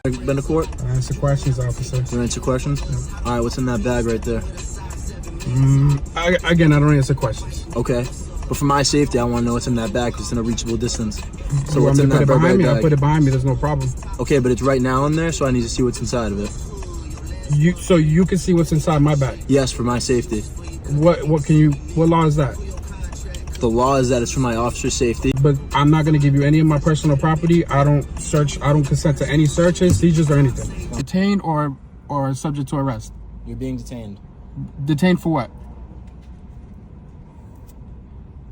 Been to court? Answer questions, officer. You answer questions? Yeah. All right, what's in that bag right there? Again, I don't answer questions. Okay. But for my safety, I want to know what's in that bag. It's in a reachable distance. So you what's in that put it behind me? bag? I'll put it behind me. There's no problem. Okay, but it's right now in there, so I need to see what's inside of it. So you can see what's inside my bag? Yes, for my safety. What law is that? The law is that it's for my officer's safety. But I'm not going to give you any of my personal property. I don't consent to any searches, seizures, or anything. Detained or subject to arrest? You're being detained. Detained for what?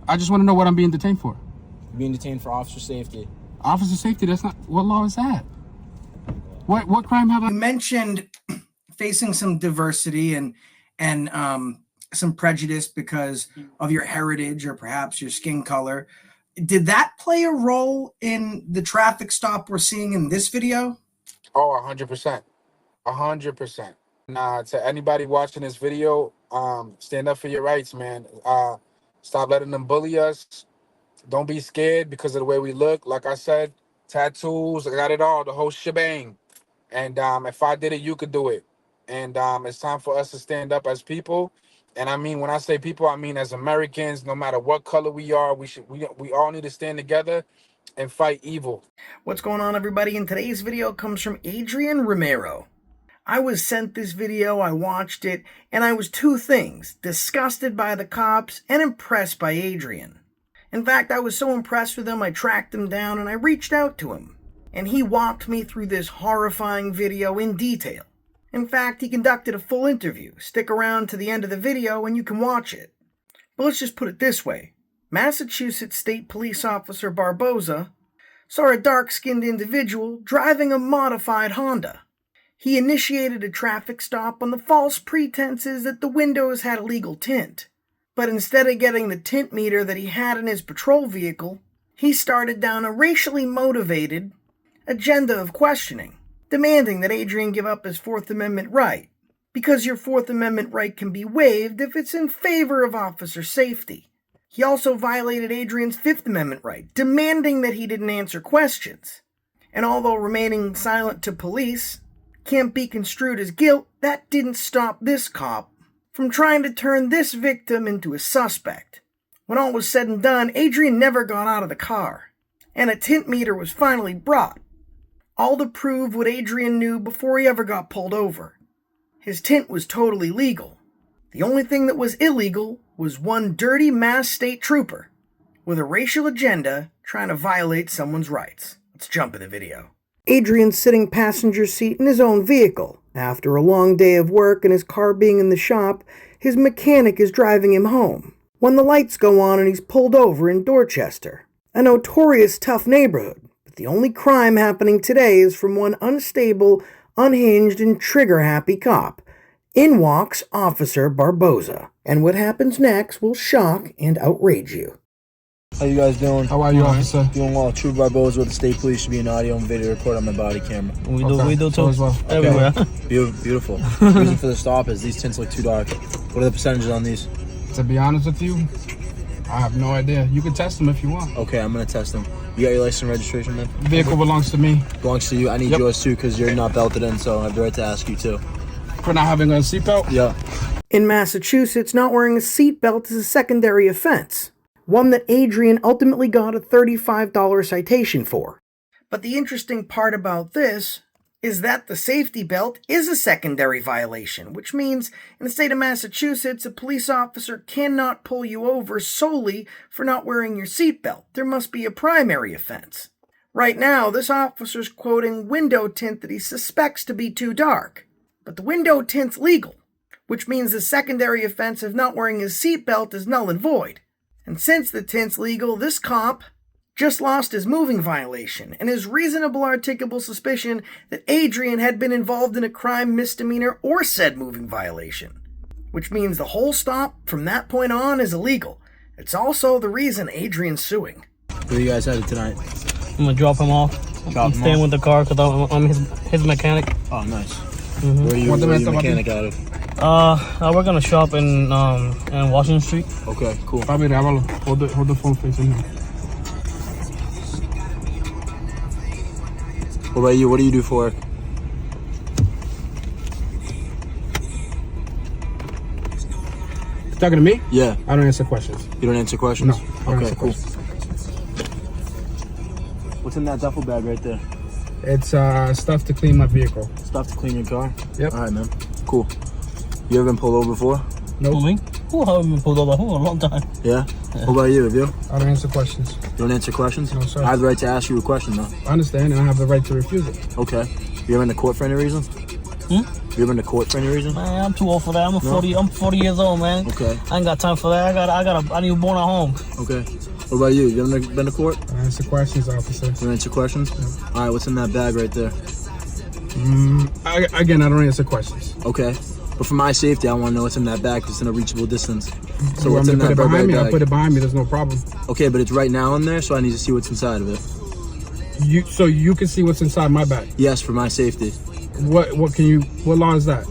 I just want to know what I'm being detained for. You're being detained for officer safety. Officer safety? That's not... What law is that? What crime have I... You mentioned facing some diversity and some prejudice because of your heritage or perhaps your skin color. Did that play a role in the traffic stop we're seeing in this video? Oh, 100%. 100%. Nah, to anybody watching this video, stand up for your rights, man. Stop letting them bully us. Don't be scared because of the way we look. Like I said, tattoos, I got it all, the whole shebang. And if I did it, you could do it. And it's time for us to stand up as people. And I mean, when I say people, I mean as Americans, no matter what color we are, we all need to stand together and fight evil. What's going on, everybody? And today's video comes from Adrian Romero. I was sent this video, I watched it, and I was two things: disgusted by the cops and impressed by Adrian. In fact, I was so impressed with him, I tracked him down and I reached out to him. And he walked me through this horrifying video in detail. In fact, he conducted a full interview. Stick around to the end of the video and you can watch it. But let's just put it this way. Massachusetts State Police Officer Barbosa saw a dark-skinned individual driving a modified Honda. He initiated a traffic stop on the false pretenses that the windows had illegal tint. But instead of getting the tint meter that he had in his patrol vehicle, he started down a racially motivated agenda of questioning, demanding that Adrien give up his Fourth Amendment right, because your Fourth Amendment right can be waived if it's in favor of officer safety. He also violated Adrien's Fifth Amendment right, demanding that he didn't answer questions. And although remaining silent to police can't be construed as guilt, that didn't stop this cop from trying to turn this victim into a suspect. When all was said and done, Adrien never got out of the car, and a tint meter was finally brought, all to prove what Adrien knew before he ever got pulled over. His tint was totally legal. The only thing that was illegal was one dirty mass state trooper with a racial agenda trying to violate someone's rights. Let's jump in the video. Adrian's sitting passenger seat in his own vehicle. After a long day of work and his car being in the shop, his mechanic is driving him home when the lights go on and he's pulled over in Dorchester, a notorious tough neighborhood. But the only crime happening today is from one unstable, unhinged, and trigger-happy cop. In walks Officer Barbosa. And what happens next will shock and outrage you. How you guys doing? How are you, officer? Doing well. Trooper Barbosa with the State Police. Should be an audio and video report on my body camera. We do too. As well. Everywhere. Beautiful. The reason for the stop is these tints look too dark. What are the percentages on these? To be honest with you, I have no idea. You can test them if you want. Okay, I'm going to test them. You got your license and registration then? The vehicle belongs to me. Belongs to you. I need yours too because you're not belted in, so I have the right to ask you too. For not having a seatbelt? Yeah. In Massachusetts, not wearing a seatbelt is a secondary offense, one that Adrien ultimately got a $35 citation for. But the interesting part about this is that the safety belt is a secondary violation, which means in the state of Massachusetts, a police officer cannot pull you over solely for not wearing your seatbelt. There must be a primary offense. Right now, this officer's quoting window tint that he suspects to be too dark. But the window tint's legal, which means the secondary offense of not wearing his seatbelt is null and void. And since the tint's legal, this cop just lost his moving violation and his reasonable articulable suspicion that Adrien had been involved in a crime, misdemeanor, or said moving violation. Which means the whole stop from that point on is illegal. It's also the reason Adrien's suing. Where are you guys headed tonight? I'm gonna drop him off. I'm staying with the car because I'm his mechanic. Oh, nice. Mm-hmm. Where are you mechanic out of? I work on a shop in Washington Street. Okay, cool. Hold the phone facing here. What about you? What do you do for work? Talking to me? Yeah. I don't answer questions. You don't answer questions? No. I don't Okay, answer cool. questions. What's in that duffel bag right there? It's stuff to clean my vehicle. Stuff to clean your car? Yep. All right, man. Cool. You ever been pulled over before? Nope. Who, me? Who haven't been pulled over? Who, a long time. Yeah? What about you? Have you? I don't answer questions. You don't answer questions? No, sir. I have the right to ask you a question, though. I understand, and I have the right to refuse it. Okay. You ever in the court for any reason? You ever in the court for any reason? Man, I'm too old for that. I'm 40 years old, man. Okay. I ain't got time for that. I need born at home. Okay. What about you? You ever been to court? I answer questions, officer. You don't answer questions? Yeah. All right, what's in that bag right there? Again, I don't answer questions. Okay. But for my safety, I want to know what's in that bag 'cause it's in a reachable distance. So You what's want me in to put that it Burberry behind me? bag? I'll put it behind me. There's no problem. Okay, but it's right now in there, so I need to see what's inside of it. So you can see what's inside my bag. Yes, for my safety. What law is that?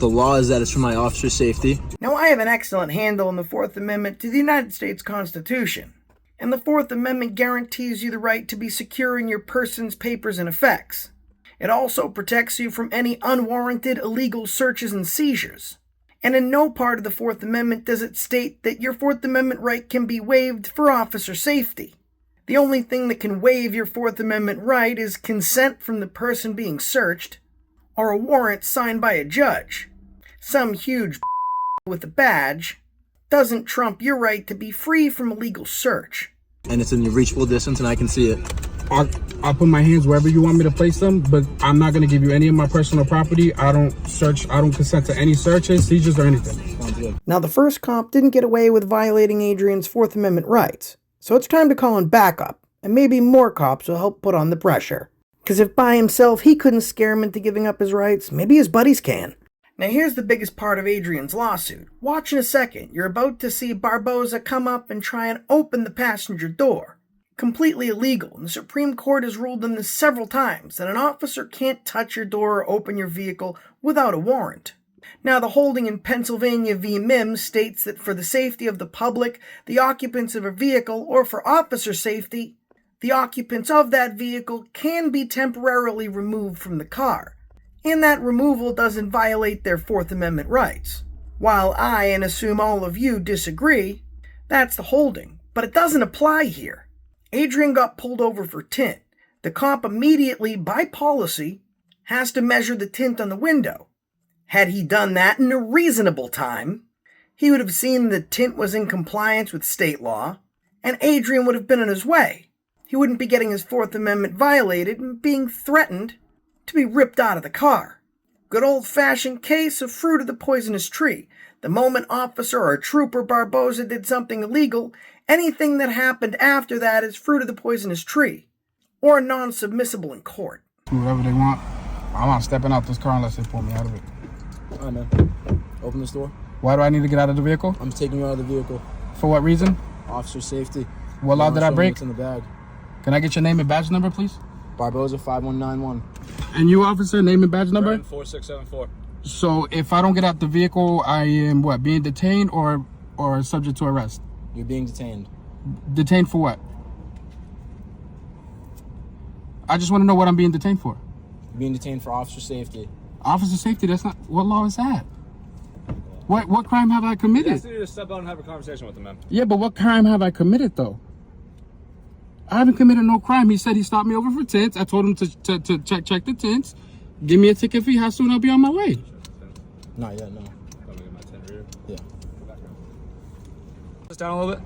The law is that it's for my officer's safety. Now, I have an excellent handle on the Fourth Amendment to the United States Constitution, and the Fourth Amendment guarantees you the right to be secure in your person's papers and effects. It also protects you from any unwarranted illegal searches and seizures. And in no part of the Fourth Amendment does it state that your Fourth Amendment right can be waived for officer safety. The only thing that can waive your Fourth Amendment right is consent from the person being searched, or a warrant signed by a judge. Some huge with a badge doesn't trump your right to be free from illegal search. And it's in a reachable distance and I can see it. I'll put my hands wherever you want me to place them, but I'm not going to give you any of my personal property. I don't consent to any searches, seizures, or anything. Sounds good. Now, the first cop didn't get away with violating Adrian's Fourth Amendment rights, so it's time to call in backup, and maybe more cops will help put on the pressure. Because if by himself he couldn't scare him into giving up his rights, maybe his buddies can. Now here's the biggest part of Adrian's lawsuit. Watch in a second. You're about to see Barbosa come up and try and open the passenger door. Completely illegal, and the Supreme Court has ruled on this several times, that an officer can't touch your door or open your vehicle without a warrant. Now, the holding in Pennsylvania v. Mims states that for the safety of the public, the occupants of a vehicle, or for officer safety, the occupants of that vehicle can be temporarily removed from the car, and that removal doesn't violate their Fourth Amendment rights. While I, and assume all of you, disagree, that's the holding, but it doesn't apply here. Adrien got pulled over for tint. The cop immediately, by policy, has to measure the tint on the window. Had he done that in a reasonable time, he would have seen the tint was in compliance with state law, and Adrien would have been on his way. He wouldn't be getting his Fourth Amendment violated and being threatened to be ripped out of the car. Good old-fashioned case of fruit of the poisonous tree. The moment Officer or Trooper Barbosa did something illegal, anything that happened after that is fruit of the poisonous tree, or non-submissible in court. Whatever they want. I'm not stepping out this car unless they pull me out of it. All right, man. Open this door. Why do I need to get out of the vehicle? I'm taking you out of the vehicle. For what reason? Officer safety. What law did I break? What's in the bag? Can I get your name and badge number, please? Barbosa 5191. And you, officer, name and badge number? 4674. So if I don't get out the vehicle, I am what, being detained or subject to arrest? You're being detained. Detained for what? I just want to know what I'm being detained for. You're being detained for officer safety. Officer safety, that's not, what law is that? What crime have I committed? You asked you to step out and have a conversation with him, man. Yeah, but what crime have I committed though? I haven't committed no crime. He said he stopped me over for tints. I told him to check the tints. Give me a ticket fee. How soon I'll be on my way? Not yet, no. Let me get my tent rear. Yeah. Just down a little bit.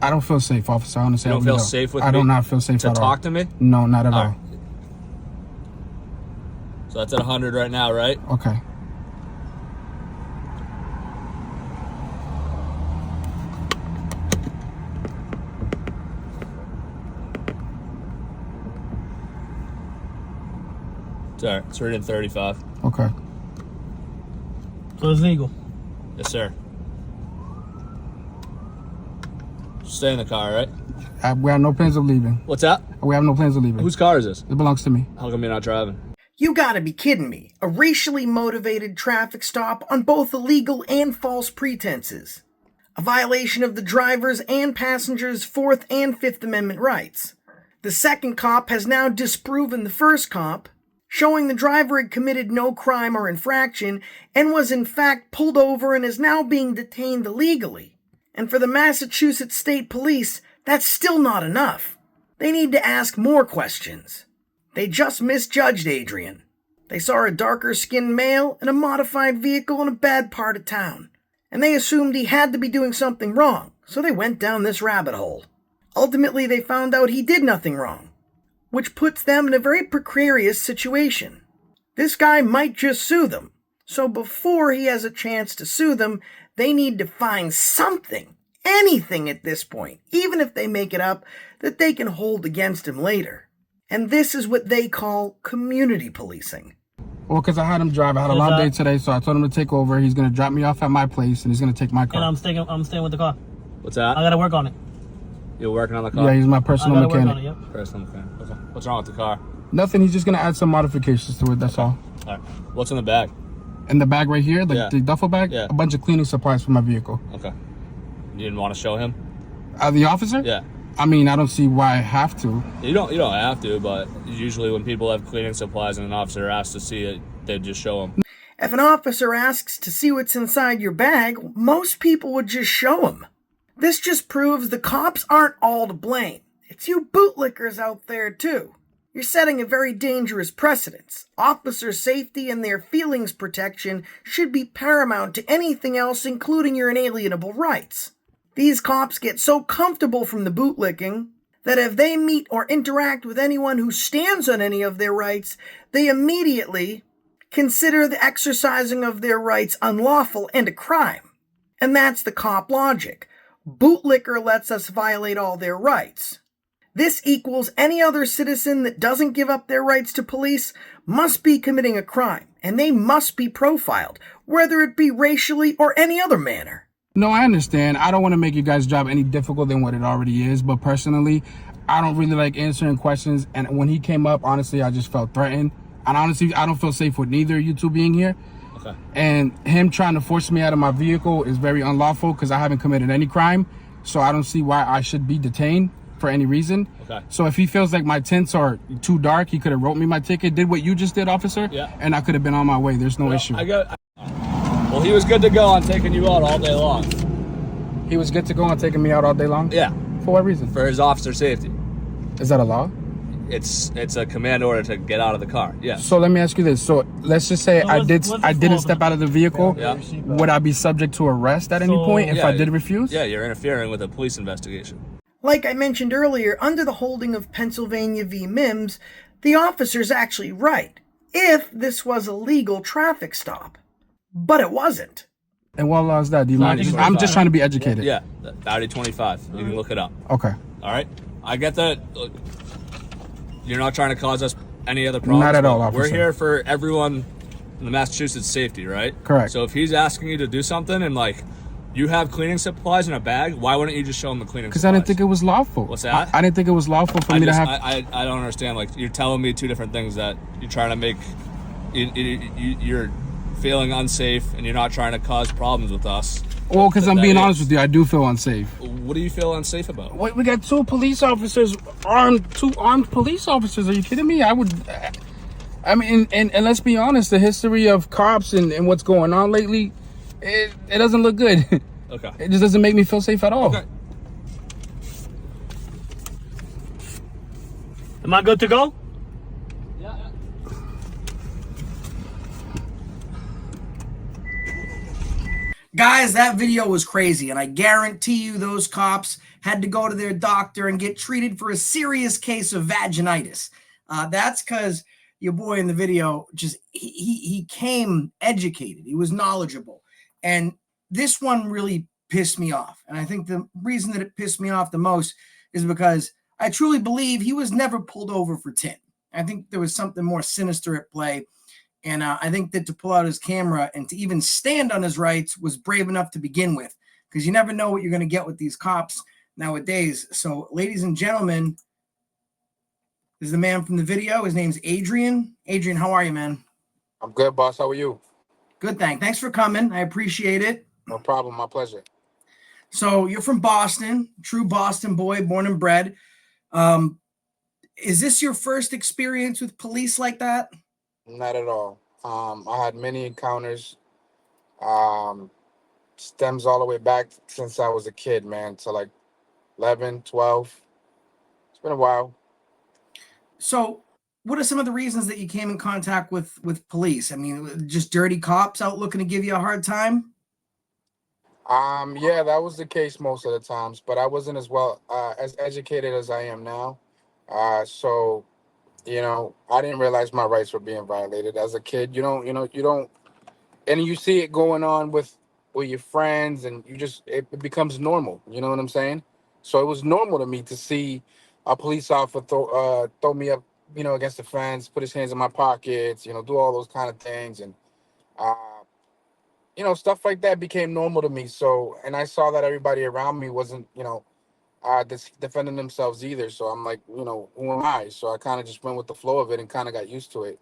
I don't feel safe, officer. I understand. You don't feel safe with me? I do not feel safe To at all. talk to me? No, not at all. Alright. So that's at 100 right now, right? Okay. It's all right. It's rated 35. Okay. So it's legal. Yes, sir. Stay in the car, right? We have no plans of leaving. What's that? We have no plans of leaving. Whose car is this? It belongs to me. How come you're not driving? You gotta be kidding me. A racially motivated traffic stop on both illegal and false pretenses. A violation of the driver's and passenger's Fourth and Fifth Amendment rights. The second cop has now disproven the first cop, showing the driver had committed no crime or infraction and was in fact pulled over and is now being detained illegally. And for the Massachusetts State Police, that's still not enough. They need to ask more questions. They just misjudged Adrian. They saw a darker-skinned male in a modified vehicle in a bad part of town, and they assumed he had to be doing something wrong, so they went down this rabbit hole. Ultimately, they found out he did nothing wrong, which puts them in a very precarious situation. This guy might just sue them, so before he has a chance to sue them, they need to find something, anything at this point, even if they make it up, that they can hold against him later. And this is what they call community policing. Well, because I had him drive. I had a long day today, so I told him to take over. He's going to drop me off at my place, and he's going to take my car. And I'm staying with the car. What's that? I got to work on it. You're working on the car? Yeah, he's my personal mechanic. Work on it, yep. Personal mechanic. Okay. What's wrong with the car? Nothing. He's just going to add some modifications to it, that's all. All right. What's in the bag? In the bag right here, the duffel bag? Yeah. A bunch of cleaning supplies for my vehicle. Okay. You didn't want to show him? The officer? Yeah. I mean, I don't see why I have to. You don't have to, but usually when people have cleaning supplies and an officer asks to see it, they just show them. If an officer asks to see what's inside your bag, most people would just show him. This just proves the cops aren't all to blame. It's you bootlickers out there too. You're setting a very dangerous precedent. Officer safety and their feelings protection should be paramount to anything else, including your inalienable rights. These cops get so comfortable from the bootlicking that if they meet or interact with anyone who stands on any of their rights, they immediately consider the exercising of their rights unlawful and a crime. And that's the cop logic. Bootlicker lets us violate all their rights. This equals any other citizen that doesn't give up their rights to police must be committing a crime, and they must be profiled, whether it be racially or any other manner. No, I understand. I don't want to make you guys' job any difficult than what it already is, but personally, I don't really like answering questions, and when he came up, honestly, I just felt threatened. And honestly, I don't feel safe with neither of you two being here. Okay. And him trying to force me out of my vehicle is very unlawful because I haven't committed any crime, so I don't see why I should be detained for any reason. Okay. So if he feels like my tints are too dark, he could have wrote me my ticket, did what you just did, officer, and I could have been on my way. There's no issue. Well, he was good to go on taking you out all day long. He was good to go on taking me out all day long? Yeah. For what reason? For his officer safety. Is that a law? It's a command order to get out of the car. Yeah. So let me ask you this. So let's just say I didn't step out of the vehicle. Yeah. Would I be subject to arrest at any point if I did refuse? Yeah, you're interfering with a police investigation. Like I mentioned earlier, under the holding of Pennsylvania v. Mims, the officer's actually right, if this was a legal traffic stop. But it wasn't. And what law is that? Do you mind? I'm just trying to be educated. Yeah, Audi 25. You can look it up. Okay. All right? I get that. Look, you're not trying to cause us any other problems. Not at all, officer. We're here for everyone in the Massachusetts safety, right? Correct. So if he's asking you to do something and, like, you have cleaning supplies in a bag, why wouldn't you just show him the cleaning supplies? Because I didn't think it was lawful. What's that? I didn't think it was lawful for me to have... I don't understand. Like, you're telling me two different things that you're trying to make... You're feeling unsafe and you're not trying to cause problems with us. Well, because I'm being honest with you, I do feel unsafe. What do you feel unsafe about? Wait, we got two police officers, two armed police officers. Are you kidding me? I mean, and let's be honest, the history of cops and what's going on lately, it doesn't look good. Okay. It just doesn't make me feel safe at all. Okay. Am I good to go? Guys, that video was crazy, and I guarantee you those cops had to go to their doctor and get treated for a serious case of vaginitis. That's because your boy in the video, he came educated. He was knowledgeable. And this one really pissed me off. And I think the reason that it pissed me off the most is because I truly believe he was never pulled over for tint. I think there was something more sinister at play. And I think that to pull out his camera and to even stand on his rights was brave enough to begin with, because you never know what you're going to get with these cops nowadays. So, ladies and gentlemen, this is the man from the video. His name's Adrian. Adrian, how are you, man? I'm good, boss. How are you? Good, thanks for coming. I appreciate it. No problem. My pleasure. So, you're from Boston, true Boston boy, born and bred. Is this your first experience with police like that? Not at all. I had many encounters. Um, Stems all the way back since I was a kid, man, to like 11, 12. It's been a while. So, what are some of the reasons that you came in contact with police? I mean, just dirty cops out looking to give you a hard time? Yeah, that was the case most of the times, but I wasn't as well as educated as I am now. So I didn't realize my rights were being violated as a kid. You don't, and you see it going on with your friends, and it becomes normal. You know what I'm saying? So it was normal to me to see a police officer throw me up, against the fence, put his hands in my pockets, do all those kind of things, and uh, stuff like that became normal to me. So, and I saw that everybody around me wasn't, defending themselves either. So I'm like, who am I? So I kind of just went with the flow of it and kind of got used to it.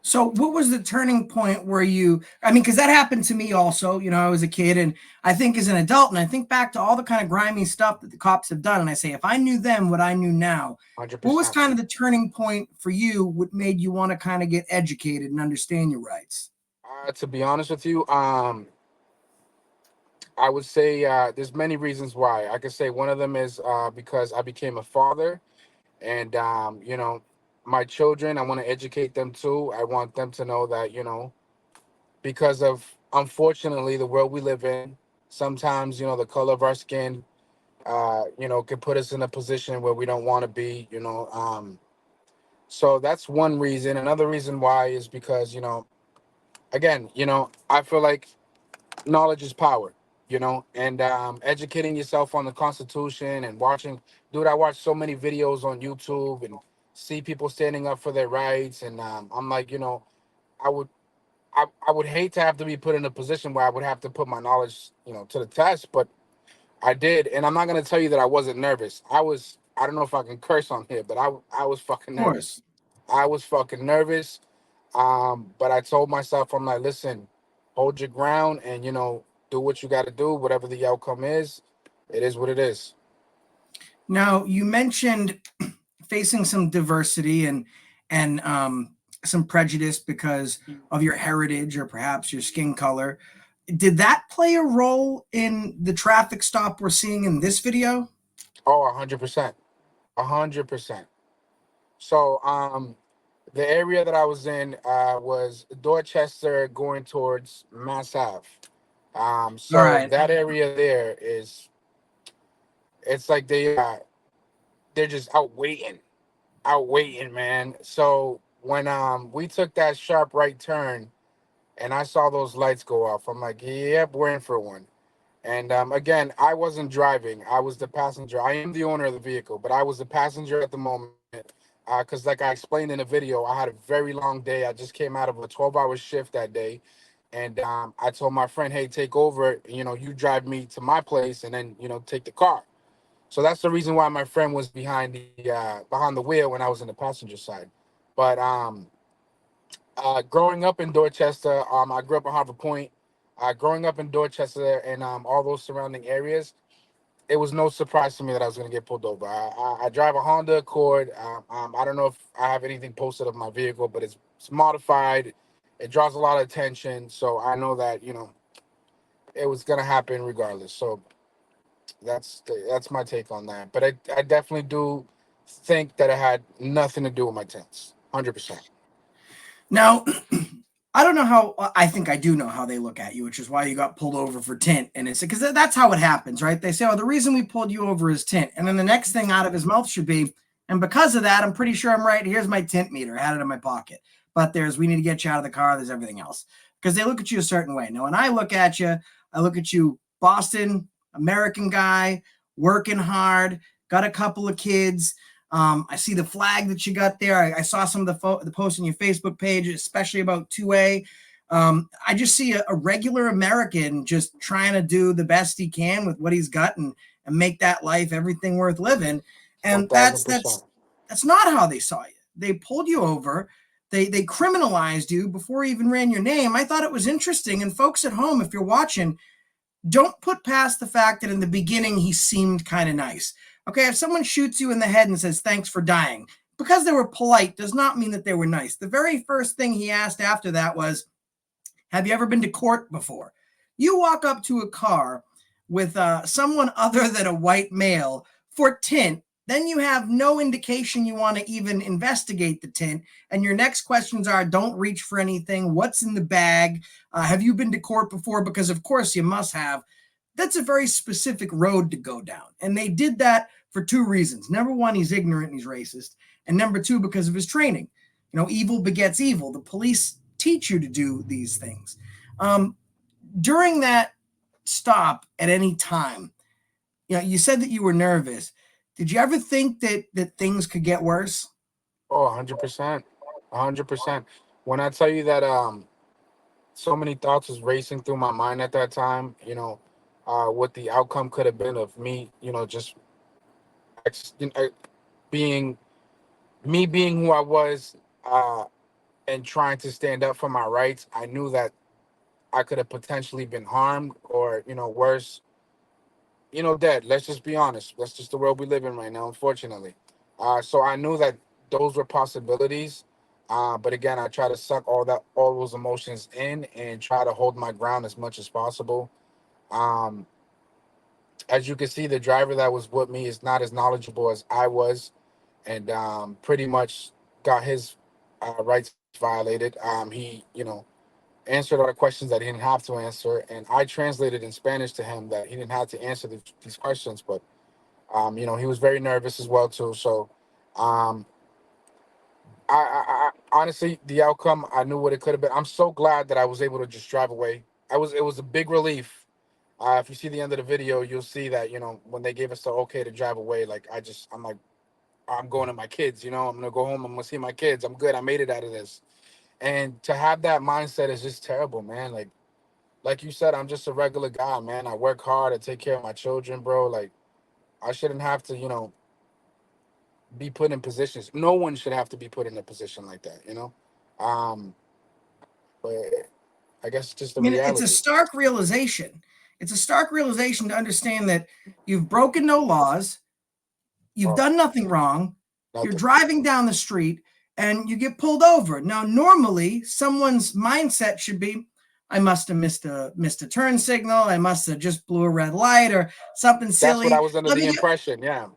So, what was the turning point where I mean, because that happened to me also. I was a kid, and I think as an adult, and I think back to all the kind of grimy stuff that the cops have done, and I say, if I knew then what I knew now, what was 100%. kind of the turning point for you? What made you want to kind of get educated and understand your rights? To be honest with you, I would say there's many reasons why. I could say one of them is because I became a father, and my children, I want to educate them too. I want them to know that because of, unfortunately, the world we live in, sometimes the color of our skin, can put us in a position where we don't want to be. So that's one reason. Another reason why is because again, I feel like knowledge is power, and educating yourself on the Constitution and watching, dude, I watch so many videos on YouTube and see people standing up for their rights. And I'm like, I would, I would hate to have to be put in a position where I would have to put my knowledge, to the test, but I did. And I'm not going to tell you that I wasn't nervous. I don't know if I can curse on here, but I was fucking Of nervous. course. I was fucking nervous. But I told myself, I'm like, listen, hold your ground and, do what you got to do. Whatever the outcome is, it is what it is. Now, you mentioned facing some diversity and some prejudice because of your heritage or perhaps your skin color. Did that play a role in the traffic stop we're seeing in this video? Oh, 100%. 100%. So, the area that I was in was Dorchester going towards Mass Ave. All So right. that area there it's like they're just out waiting, man. So when we took that sharp right turn and I saw those lights go off, I'm like, yep, we're in for one. And again, I wasn't driving. I was the passenger. I am the owner of the vehicle, but I was the passenger at the moment. Because, like I explained in the video, I had a very long day. I just came out of a 12-hour shift that day. And I told my friend, hey, take over. You drive me to my place and then, take the car. So that's the reason why my friend was behind the wheel when I was in the passenger side. But growing up in Dorchester, I grew up in Harvard Point. Growing up in Dorchester and all those surrounding areas, it was no surprise to me that I was going to get pulled over. I drive a Honda Accord. I don't know if I have anything posted of my vehicle, but it's modified. It draws a lot of attention, so I know that it was going to happen regardless. So that's my take on that. But I definitely do think that it had nothing to do with my tints. 100%. Now, I don't know how, I think I do know how they look at you, which is why you got pulled over for tint. And it's because that's how it happens, right? They say, oh, the reason we pulled you over is tint. And then the next thing out of his mouth should be, and because of that, I'm pretty sure I'm right. Here's my tint meter. I had it in my pocket. But we need to get you out of the car. There's everything else. Because they look at you a certain way. Now, when I look at you, Boston, American guy, working hard, got a couple of kids. I see the flag that you got there. I saw some of the posts on your Facebook page, especially about 2A. I just see a regular American just trying to do the best he can with what he's got and make that life everything worth living. And that's 1000%. not how they saw you. They pulled you over. They criminalized you before he even ran your name. I thought it was interesting. And folks at home, if you're watching, don't put past the fact that in the beginning he seemed kind of nice. Okay, if someone shoots you in the head and says, thanks for dying, because they were polite does not mean that they were nice. The very first thing he asked after that was, have you ever been to court before? You walk up to a car with someone other than a white male for tint, then you have no indication you want to even investigate the tint. And your next questions are, don't reach for anything. What's in the bag? Have you been to court before? Because of course you must have. That's a very specific road to go down. And they did that for two reasons. Number one, he's ignorant and he's racist. And number two, because of his training. You know, evil begets evil. The police teach you to do these things. During that stop at any time, you know, you said that you were nervous. Did you ever think that things could get worse? Oh, 100%. 100%. When I tell you that so many thoughts was racing through my mind at that time, you know, what the outcome could have been of me, you know, just being who I was, and trying to stand up for my rights. I knew that I could have potentially been harmed or, you know, worse, you know, dead. Let's just be honest. That's just the world we live in right now, unfortunately. So I knew that those were possibilities. But again, I try to suck all those emotions in and try to hold my ground as much as possible. As you can see, the driver that was with me is not as knowledgeable as I was, and pretty much got his rights violated. He, you know, answered all the questions that he didn't have to answer, and I translated in Spanish to him that he didn't have to answer these questions. But you know, he was very nervous as well too. So I honestly, the outcome, I knew what it could have been. I'm so glad that I was able to just drive away. It was a big relief. If you see the end of the video, you'll see that, you know, when they gave us the okay to drive away, like I'm like, I'm going to my kids, you know, I'm gonna go home, I'm gonna see my kids. I'm good. I made it out of this. And to have that mindset is just terrible, man. Like you said, I'm just a regular guy, man. I work hard, I take care of my children, bro. Like, I shouldn't have to, you know, be put in positions. No one should have to be put in a position like that, you know. But I guess it's just the I mean, it's a reality. stark realization. It's a stark realization to understand that you've broken no laws, you've Oh, done nothing wrong, you're nothing. driving down the street, and you get pulled over. Now, normally, someone's mindset should be, I must have missed a turn signal, I must have just blew a red light or something That's what I silly. was under the impression. Yeah.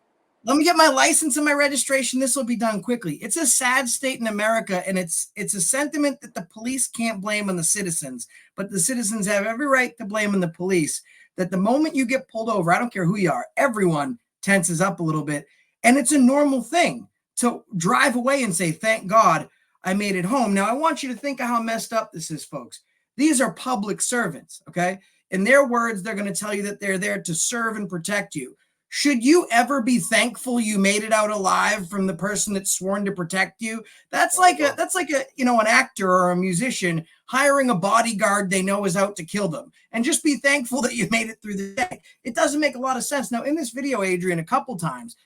Let me get my license and my registration. This will be done quickly. It's a sad state in America, and it's a sentiment that the police can't blame on the citizens, but the citizens have every right to blame on the police. That the moment you get pulled over, I don't care who you are, everyone tenses up a little bit, and it's a normal thing to drive away and say, thank God I made it home. Now, I want you to think of how messed up this is, folks. These are public servants, okay? In their words, they're going to tell you that they're there to serve and protect you. Should you ever be thankful you made it out alive from the person that's sworn to protect you? That's like a you know, an actor or a musician hiring a bodyguard they know is out to kill them, and just be thankful that you made it through the day. It doesn't make a lot of sense. Now, in this video, Adrian, a couple times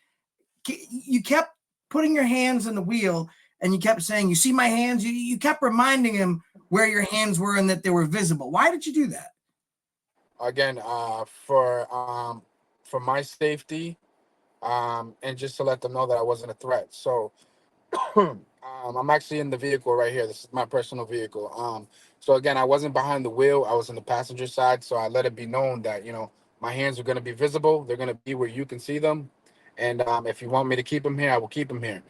you kept putting your hands on the wheel and you kept saying, you see my hands? You kept reminding him where your hands were and that they were visible. Why did you do that? Again, for my safety, and just to let them know that I wasn't a threat. So I'm actually in the vehicle right here. This is my personal vehicle. So again, I wasn't behind the wheel. I was in the passenger side. So I let it be known that, you know, my hands are going to be visible. They're going to be where you can see them. And if you want me to keep them here, I will keep them here.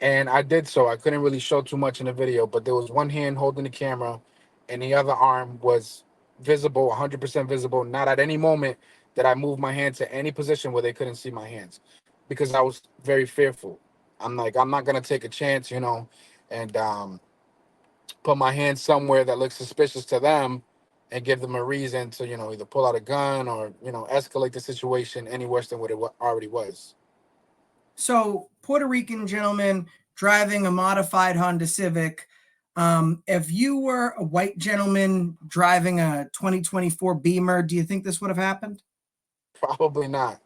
And I did so. I couldn't really show too much in the video, but there was one hand holding the camera and the other arm was visible, 100% visible. Not at any moment that I moved my hand to any position where they couldn't see my hands, because I was very fearful. I'm like, I'm not going to take a chance, you know, and put my hand somewhere that looks suspicious to them and give them a reason to, you know, either pull out a gun or, you know, escalate the situation any worse than what it already was. So, Puerto Rican gentleman driving a modified Honda Civic. If you were a white gentleman driving a 2024 Beamer, do you think this would have happened? Probably not.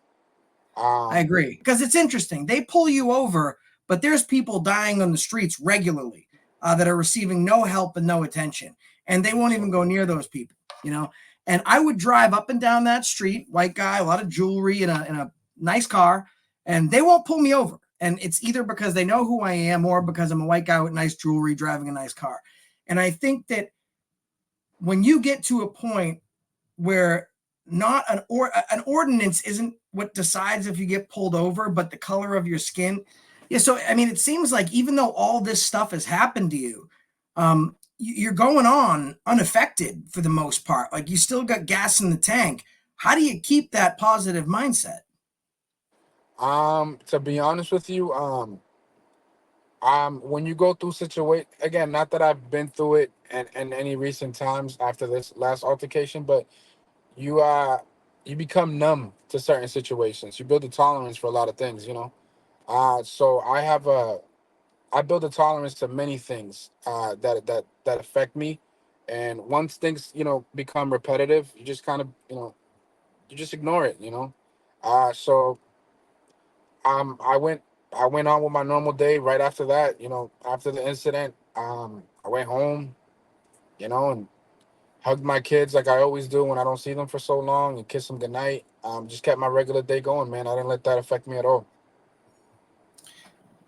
I agree, because it's interesting. They pull you over, but there's people dying on the streets regularly that are receiving no help and no attention, and they won't even go near those people, you know. And I would drive up and down that street, white guy, a lot of jewelry in a nice car, and they won't pull me over. And it's either because they know who I am or because I'm a white guy with nice jewelry driving a nice car. And I think that when you get to a point where not an ordinance isn't what decides if you get pulled over, but the color of your skin. Yeah. So, I mean, it seems like even though all this stuff has happened to you, you're going on unaffected for the most part. Like, you still got gas in the tank. How do you keep that positive mindset? To be honest with you, when you go through situation, again, not that I've been through it and any recent times after this last altercation, but you you become numb to certain situations. You build a tolerance for a lot of things, you know. So I build a tolerance to many things that affect me, and once things, you know, become repetitive, you just kind of, you know, you just ignore it, you know. So I went on with my normal day right after that, you know, after the incident. I went home, you know, and hugged my kids like I always do when I don't see them for so long, and kissed them goodnight. Just kept my regular day going, man. I didn't let that affect me at all.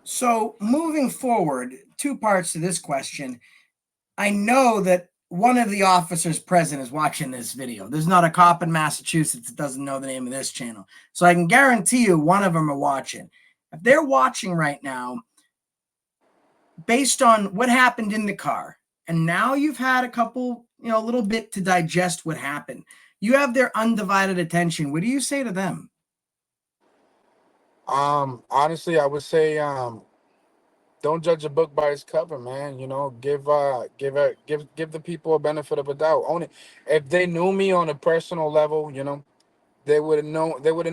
So, moving forward, two parts to this question. I know that one of the officers present is watching this video. There's not a cop in Massachusetts that doesn't know the name of this channel. So I can guarantee you one of them are watching. If they're watching right now, based on what happened in the car, and now you've had a couple, you know, a little bit to digest what happened, you have their undivided attention. What do you say to them? Honestly, I would say, don't judge a book by its cover, man. You know, give the people a benefit of a doubt. Only if they knew me on a personal level, you know, they would have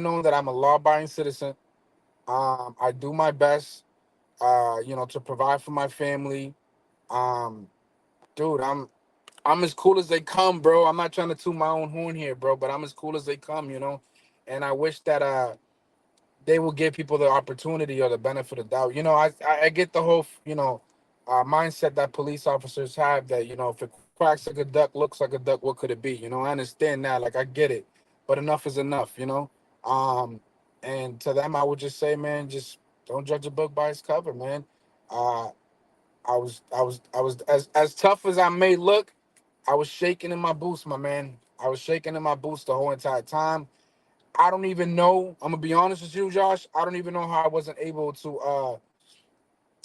known that I'm a law-abiding citizen. I do my best, you know, to provide for my family. Um, Dude, I'm as cool as they come, bro. I'm not trying to toot my own horn here, bro, but I'm as cool as they come, you know. And I wish that they will give people the opportunity or the benefit of doubt. You know, I get the whole, you know, mindset that police officers have, that, you know, if it quacks like a duck, looks like a duck, what could it be? You know, I understand that. Like, I get it, but enough is enough, you know. Um, and to them, I would just say, man, just don't judge a book by its cover, man. Uh, I was as tough as I may look. I was shaking in my boots, my man. I was shaking in my boots the whole entire time. I don't even know. I'm gonna be honest with you, Josh. I don't even know how I wasn't able to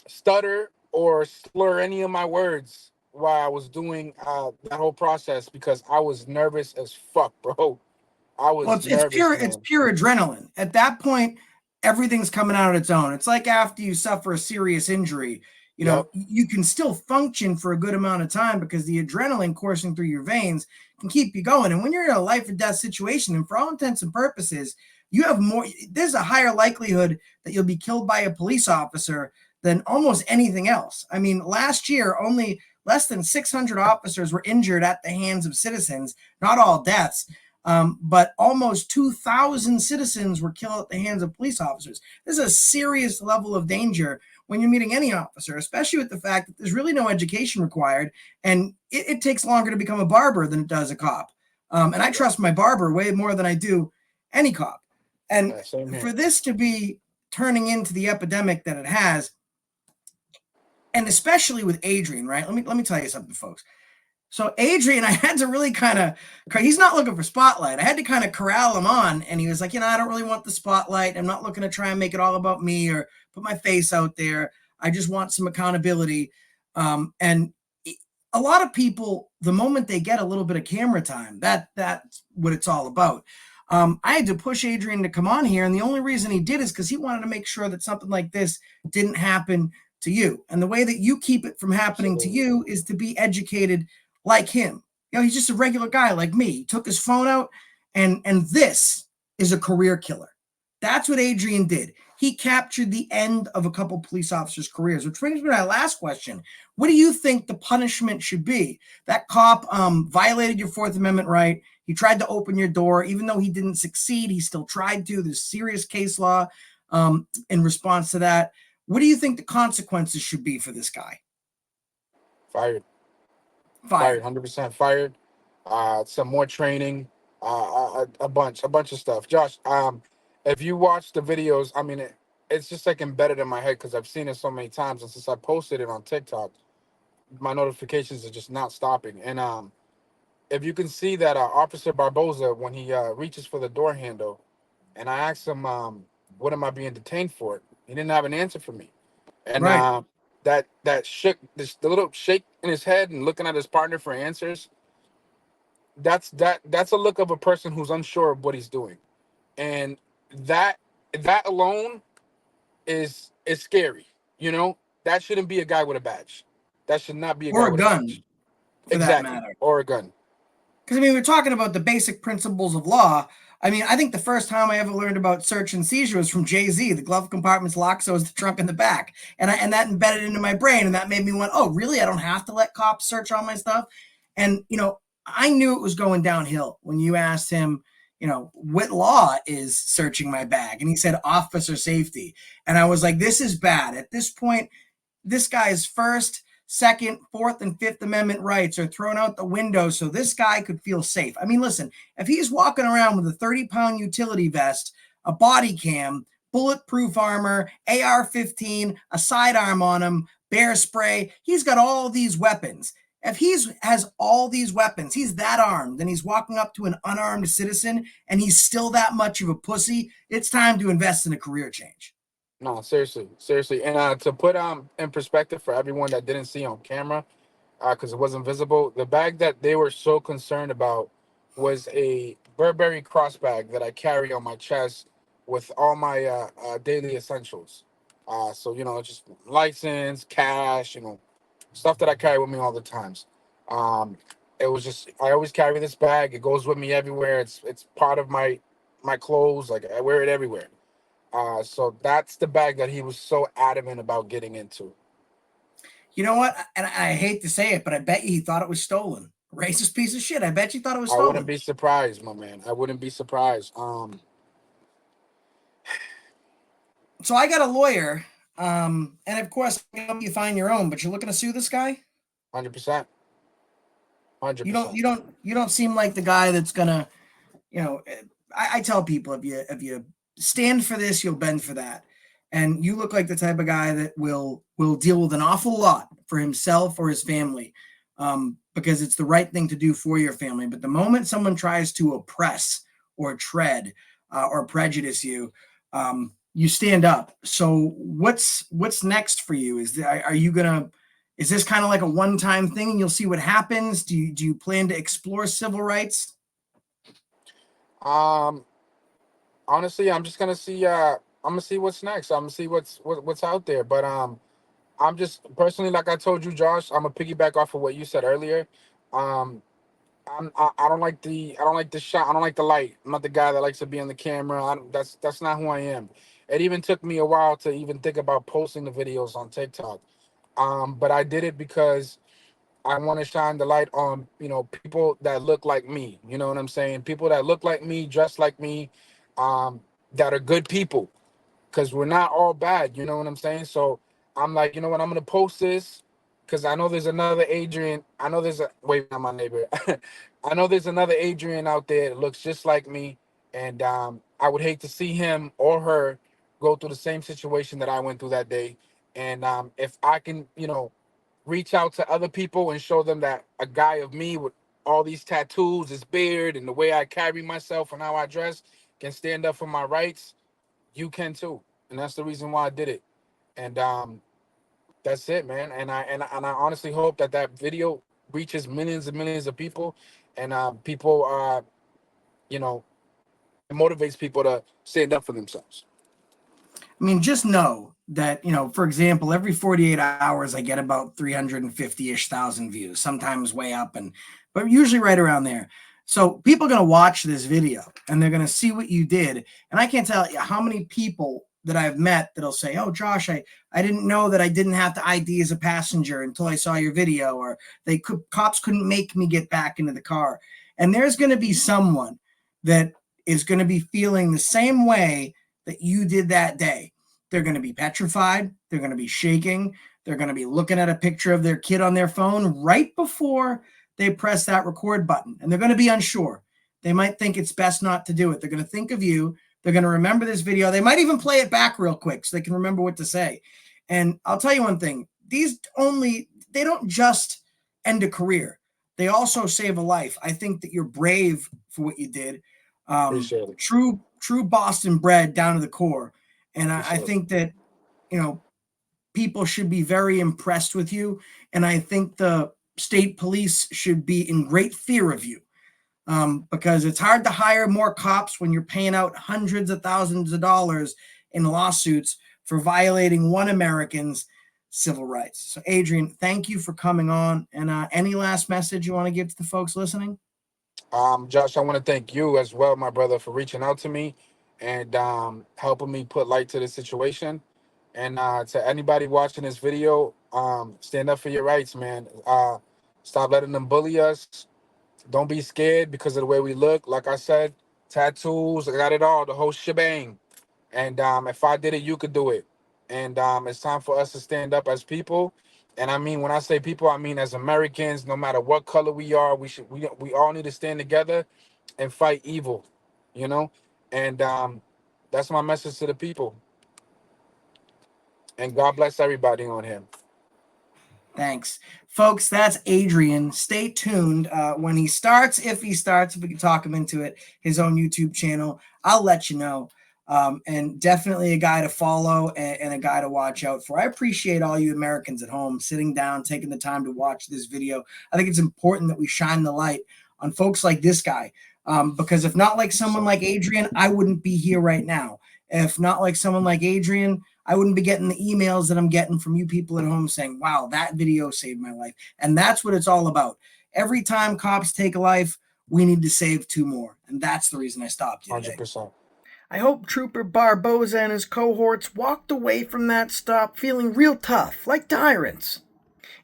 stutter or slur any of my words while I was doing that whole process, because I was nervous as fuck, bro. I Well, was it's nervous, it's man. pure adrenaline. At that point, everything's coming out on its own. It's like after you suffer a serious injury, you Yep. know, you can still function for a good amount of time because the adrenaline coursing through your veins can keep you going. And when you're in a life or death situation, and for all intents and purposes, you have more, there's a higher likelihood that you'll be killed by a police officer than almost anything else. I mean, last year, only less than 600 officers were injured at the hands of citizens, not all deaths. But almost 2,000 citizens were killed at the hands of police officers. This is a serious level of danger when you're meeting any officer, especially with the fact that there's really no education required, and it takes longer to become a barber than it does a cop. And I trust my barber way more than I do any cop. And Yeah, same here. for this to be turning into the epidemic that it has, and especially with Adrian, right? Let me tell you something, folks. So Adrian, I had to really kind of, he's not looking for spotlight. I had to kind of corral him on, and he was like, you know, I don't really want the spotlight. I'm not looking to try and make it all about me or put my face out there. I just want some accountability. And a lot of people, the moment they get a little bit of camera time, that's what it's all about. I had to push Adrian to come on here, and the only reason he did is because he wanted to make sure that something like this didn't happen to you. And the way that you keep it from happening to you is to be educated like him. You know, he's just a regular guy like me. He took his phone out, and this is a career killer. That's what Adrian did. He captured the end of a couple police officers' careers, which brings me to my last question. What do you think the punishment should be? That cop violated your Fourth Amendment right. He tried to open your door. Even though he didn't succeed, he still tried to. There's serious case law in response to that. What do you think the consequences should be for this guy? Fired. Fired. 100% fired. Some more training. A bunch of stuff. Josh, if you watch the videos, I mean, it's just like embedded in my head because I've seen it so many times, and since I posted it on TikTok, my notifications are just not stopping. And if you can see that Officer Barbosa, when he reaches for the door handle, and I asked him, "What am I being detained for?" He didn't have an answer for me, and Right. that shook, the little shake in his head and looking at his partner for answers. That's a look of a person who's unsure of what he's doing, and that that alone is scary. You know, that shouldn't be a guy with a badge. That should not be a Or guy a with a gun, badge. for that Exactly, matter. or a gun. Because, I mean, we're talking about the basic principles of law. I mean, I think the first time I ever learned about search and seizure was from Jay-Z. The glove compartment's locked, so is the trunk in the back. And that embedded into my brain, and that made me want, oh, really? I don't have to let cops search all my stuff? And, you know, I knew it was going downhill when you asked him, you know, what law is searching my bag? And he said officer safety. And I was like, this is bad. At this point, this guy's first, second, fourth, and fifth amendment rights are thrown out the window so this guy could feel safe. I mean, listen, if he's walking around with a 30-pound utility vest, a body cam, bulletproof armor, AR-15, a sidearm on him, bear spray, he's got all these weapons. If has all these weapons, he's that armed, and he's walking up to an unarmed citizen, and he's still that much of a pussy, it's time to invest in a career change. No, seriously, seriously. And to put in perspective for everyone that didn't see on camera, because it wasn't visible, the bag that they were so concerned about was a Burberry cross bag that I carry on my chest with all my daily essentials. So you know, just license, cash, you know, stuff that I carry with me all the times. It was just I always carry this bag. It goes with me everywhere. It's part of my clothes. Like I wear it everywhere. So that's the bag that he was so adamant about getting into. You know what? And I hate to say it, but I bet you he thought it was stolen. Racist piece of shit. I bet you thought it was I wouldn't stolen. be surprised, my man. I wouldn't be surprised. So I got a lawyer, and of course, I can help you find your own. But you're looking to sue this guy. 100%, 100%. You don't seem like the guy that's gonna, you know. I tell people if you stand for this, you'll bend for that. And you look like the type of guy that will deal with an awful lot for himself or his family, because it's the right thing to do for your family. But the moment someone tries to oppress or tread or prejudice you, you stand up. So what's next for you? Are you gonna? Is this kind of like a one-time thing, and you'll see what happens? Do you plan to explore civil rights? Honestly, I'm just gonna see. I'm gonna see what's next. I'm gonna see what's out there. But I'm just personally, like I told you, Josh, I'm gonna piggyback off of what you said earlier. Um, I don't like the shot. I don't like the light. I'm not the guy that likes to be on the camera. That's not who I am. It even took me a while to even think about posting the videos on TikTok. But I did it because I want to shine the light on, you know, people that look like me. You know what I'm saying? People that look like me, dress like me, um, that are good people. Because we're not all bad. You know what I'm saying? So I'm like, you know what? I'm gonna post this because I know there's another Adrian. I know there's a wait, not my neighbor. I know there's another Adrian out there that looks just like me, and I would hate to see him or her go through the same situation that I went through that day. And if I can, you know, reach out to other people and show them that a guy of me with all these tattoos, this beard, and the way I carry myself and how I dress can stand up for my rights, you can too. And that's the reason why I did it. And that's it, man. And I honestly hope that that video reaches millions and millions of people, and people you know, it motivates people to stand up for themselves. I mean, just know that, you know, for example, every 48 hours, I get about 350-ish thousand views, sometimes way up, but usually right around there. So people are going to watch this video and they're going to see what you did. And I can't tell you how many people that I've met that'll say, oh, Josh, I didn't know that I didn't have to ID as a passenger until I saw your video, or cops couldn't make me get back into the car. And there's going to be someone that is going to be feeling the same way that you did that day. They're going to be petrified. They're going to be shaking. They're going to be looking at a picture of their kid on their phone right before they press that record button. And they're going to be unsure. They might think it's best not to do it. They're going to think of you They're going to remember this video. They might even play it back real quick so they can remember what to say. And I'll tell you one thing. They don't just end a career. They also save a life. I think that you're brave for what you did. Appreciate it. True Boston bred down to the core. And I think that, people should be very impressed with you. And I think the state police should be in great fear of you. Because it's hard to hire more cops when you're paying out hundreds of thousands of dollars in lawsuits for violating one American's civil rights. So, Adrian, thank you for coming on. And any last message you want to give to the folks listening? Josh, I want to thank you as well, my brother, for reaching out to me and helping me put light to the situation. And to anybody watching this video, stand up for your rights, man. Stop letting them bully us. Don't be scared because of the way we look. Like I said, tattoos, I got it all, the whole shebang. And if I did it, you could do it. And it's time for us to stand up as people. And I mean, when I say people, I mean as Americans. No matter what color we are, we all need to stand together and fight evil, And that's my message to the people. And God bless everybody on him. Thanks. Folks, that's Adrian. Stay tuned. When he starts, if we can talk him into it, his own YouTube channel, I'll let you know. And definitely a guy to follow and a guy to watch out for. I appreciate all you Americans at home sitting down, taking the time to watch this video. I think it's important that we shine the light on folks like this guy. Because if not like someone like Adrian, I wouldn't be here right now. If not like someone like Adrian, I wouldn't be getting the emails that I'm getting from you people at home saying, wow, that video saved my life. And that's what it's all about. Every time cops take a life, we need to save 2 more. And that's the reason I stopped you today. 100%. I hope Trooper Barbosa and his cohorts walked away from that stop feeling real tough, like tyrants,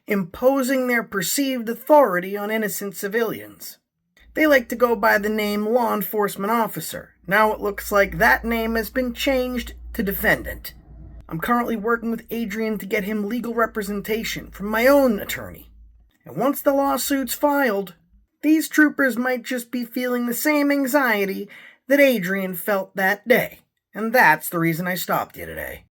imposing their perceived authority on innocent civilians. They like to go by the name law enforcement officer. Now it looks like that name has been changed to defendant. I'm currently working with Adrian to get him legal representation from my own attorney. And once the lawsuit's filed, these troopers might just be feeling the same anxiety that Adrian felt that day. And that's the reason I stopped you today.